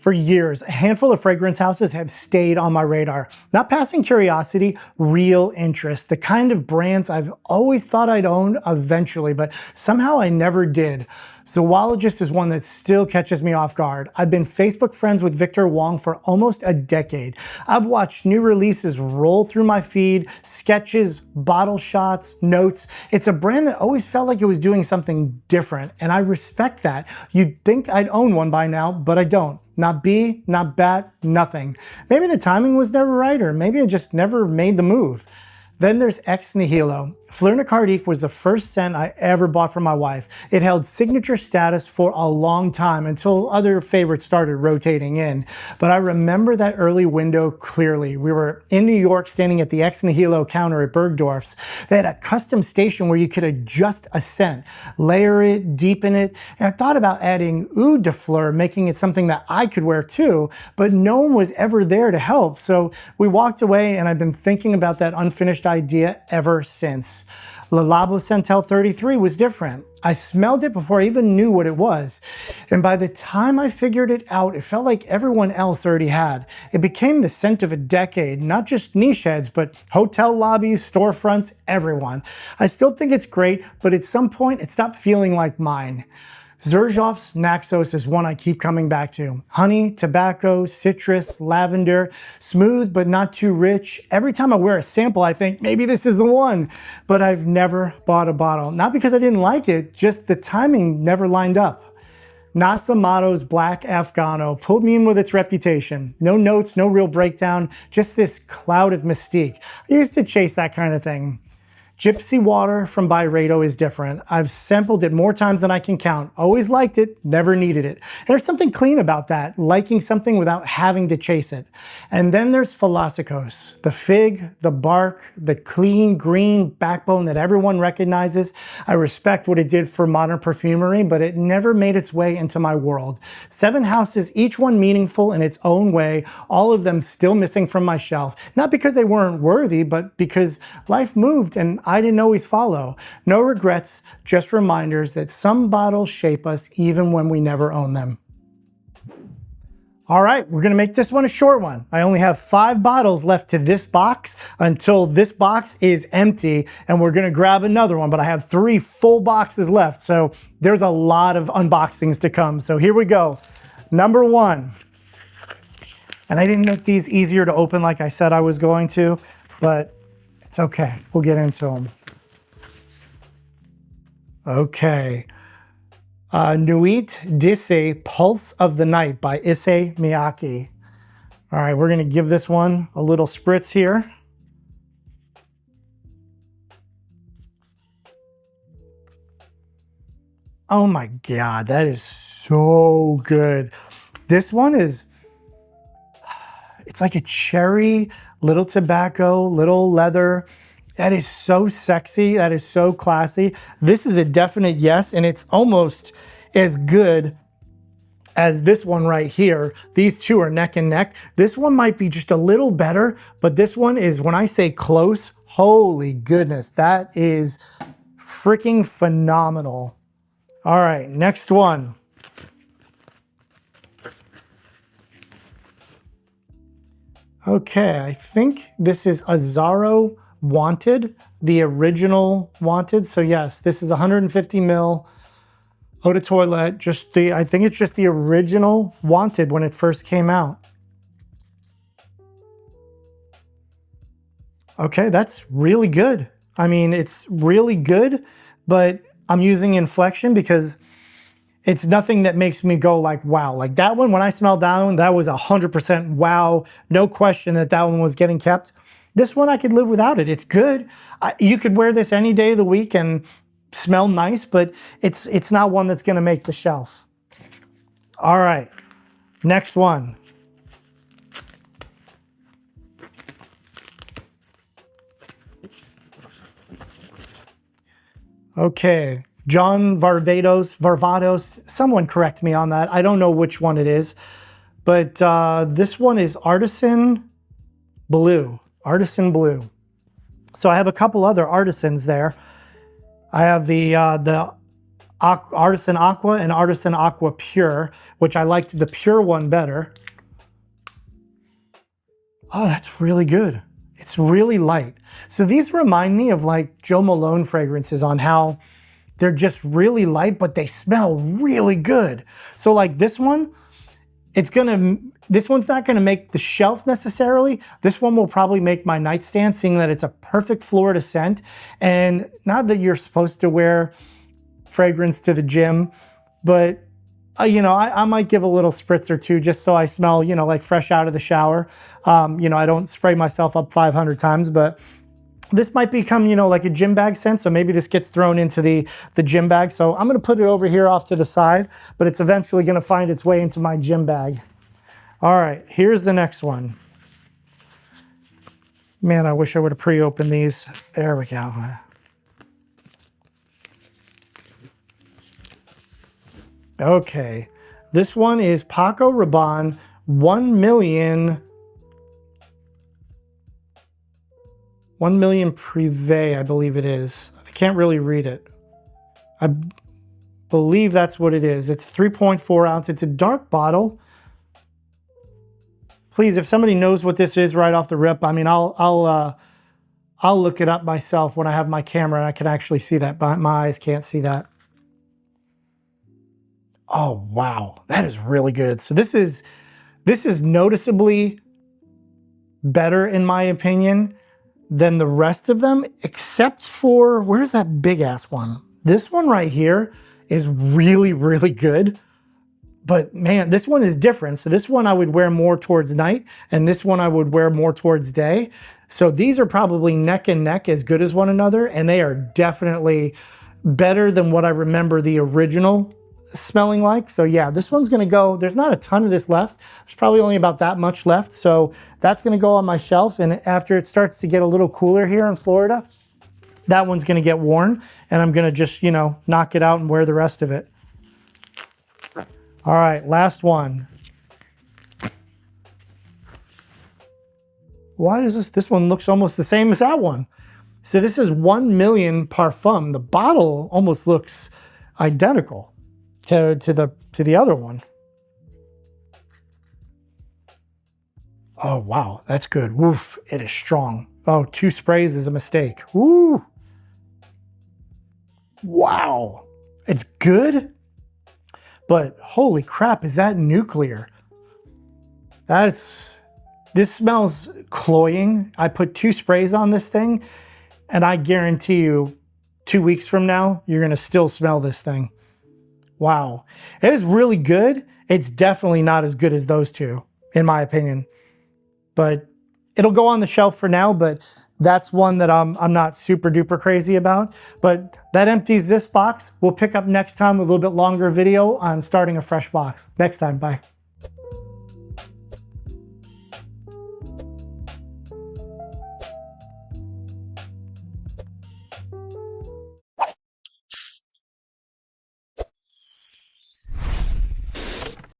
For years, a handful of fragrance houses have stayed on my radar. Not passing curiosity, real interest. The kind of brands I've always thought I'd own eventually, but somehow I never did. Zoologist is one that still catches me off guard. I've been Facebook friends with Victor Wong for almost a decade. I've watched new releases roll through my feed, sketches, bottle shots, notes. It's a brand that always felt like it was doing something different, and I respect that. You'd think I'd own one by now, but I don't. Not bee, not bat, nothing. Maybe the timing was never right, or maybe I just never made the move. Then there's Ex Nihilo. Fleur Nicardique was the first scent I ever bought for my wife. It held signature status for a long time until other favorites started rotating in. But I remember that early window clearly. We were in New York standing at the Ex Nihilo counter at Bergdorf's. They had a custom station where you could adjust a scent, layer it, deepen it. And I thought about adding Eau de Fleur, making it something that I could wear too, but no one was ever there to help. So we walked away, and I've been thinking about that unfinished idea ever since. Le Labo Centel 33 was different. I smelled it before I even knew what it was. And by the time I figured it out, it felt like everyone else already had. It became the scent of a decade, not just niche heads, but hotel lobbies, storefronts, everyone. I still think it's great, but at some point it stopped feeling like mine. Xerjoff's Naxos is one I keep coming back to. Honey, tobacco, citrus, lavender, smooth but not too rich. Every time I wear a sample, I think maybe this is the one, but I've never bought a bottle. Not because I didn't like it, just the timing never lined up. Nas Amato's Black Afghano pulled me in with its reputation. No notes, no real breakdown, just this cloud of mystique. I used to chase that kind of thing. Gypsy Water from Byredo is different. I've sampled it more times than I can count. Always liked it, never needed it. There's something clean about that, liking something without having to chase it. And then there's Philosophos, the fig, the bark, the clean green backbone that everyone recognizes. I respect what it did for modern perfumery, but it never made its way into my world. 7 houses, each one meaningful in its own way, all of them still missing from my shelf. Not because they weren't worthy, but because life moved and I didn't always follow. No regrets, just reminders that some bottles shape us even when we never own them. All right, we're gonna make this one a short one. I only have 5 bottles left to this box until this box is empty, and we're gonna grab another one, but I have 3 full boxes left, so there's a lot of unboxings to come. So here we go. Number 1. And I didn't make these easier to open like I said I was going to, but it's okay, we'll get into them. Okay. Nuit d'Issey Pulse of the Night by Issey Miyake. All right, we're gonna give this one a little spritz here. Oh my God, that is so good. This one is, it's like a cherry, little tobacco, little leather. That is so sexy. That is so classy. This is a definite yes, and it's almost as good as this one right here. These two are neck and neck. This one might be just a little better, but this one is, when I say close, holy goodness, that is freaking phenomenal. All right, next one. Okay, I think this is Azzaro Wanted, the original Wanted. So yes, this is 150 ml eau de toilette. I think it's just the original Wanted when it first came out. Okay, that's really good. I mean, it's really good, but I'm using inflection because it's nothing that makes me go like, wow. Like that one, when I smelled that one, that was 100% wow. No question that that one was getting kept. This one, I could live without it. It's good. You could wear this any day of the week and smell nice, but it's not one that's gonna make the shelf. All right, next one. Okay. John Varvatos, someone correct me on that. I don't know which one it is, but this one is Artisan Blue. Artisan Blue. So I have a couple other Artisans there. I have the Artisan Aqua and Artisan Aqua Pure, which I liked the Pure one better. Oh, that's really good. It's really light. So these remind me of like Joe Malone fragrances on how they're just really light, but they smell really good. So like this one, this one's not gonna make the shelf necessarily. This one will probably make my nightstand, seeing that it's a perfect Florida scent. And not that you're supposed to wear fragrance to the gym, but you know, I might give a little spritz or two just so I smell, you know, like fresh out of the shower. You know, I don't spray myself up 500 times, but this might become, you know, like a gym bag scent. So maybe this gets thrown into the gym bag. So I'm gonna put it over here off to the side, but it's eventually gonna find its way into my gym bag. All right, here's the next one. Man, I wish I would have pre-opened these. There we go. Okay, this one is Paco Rabanne 1 million Prive, I believe it is. I can't really read it. I believe that's what it is. It's 3.4 ounce. It's a dark bottle. Please, if somebody knows what this is right off the rip, I mean, I'll look it up myself when I have my camera and I can actually see that, but my eyes can't see that. Oh, wow, that is really good. So this is noticeably better, in my opinion, than the rest of them, except for, where's that big ass one? This one right here is really, really good. But man, this one is different. So this one I would wear more towards night, and this one I would wear more towards day. So these are probably neck and neck, as good as one another, and they are definitely better than what I remember the original smelling like. So yeah, this one's gonna go, there's not a ton of this left. There's probably only about that much left. So that's gonna go on my shelf. And after it starts to get a little cooler here in Florida, that one's gonna get worn, and I'm gonna just, you know, knock it out and wear the rest of it. All right, last one. Why does this one looks almost the same as that one? So this is 1 million Parfum. The bottle almost looks identical to the other one. Oh, wow, that's good. Woof, it is strong. Oh, 2 sprays is a mistake. Woo. Wow, it's good, but holy crap, is that nuclear? This smells cloying. I put 2 sprays on this thing, and I guarantee you 2 weeks from now, you're gonna still smell this thing. Wow, it is really good. It's definitely not as good as those two, in my opinion, but it'll go on the shelf for now. But that's one that I'm not super duper crazy about. But that empties this box. We'll pick up next time with a little bit longer video on starting a fresh box. Next time, bye.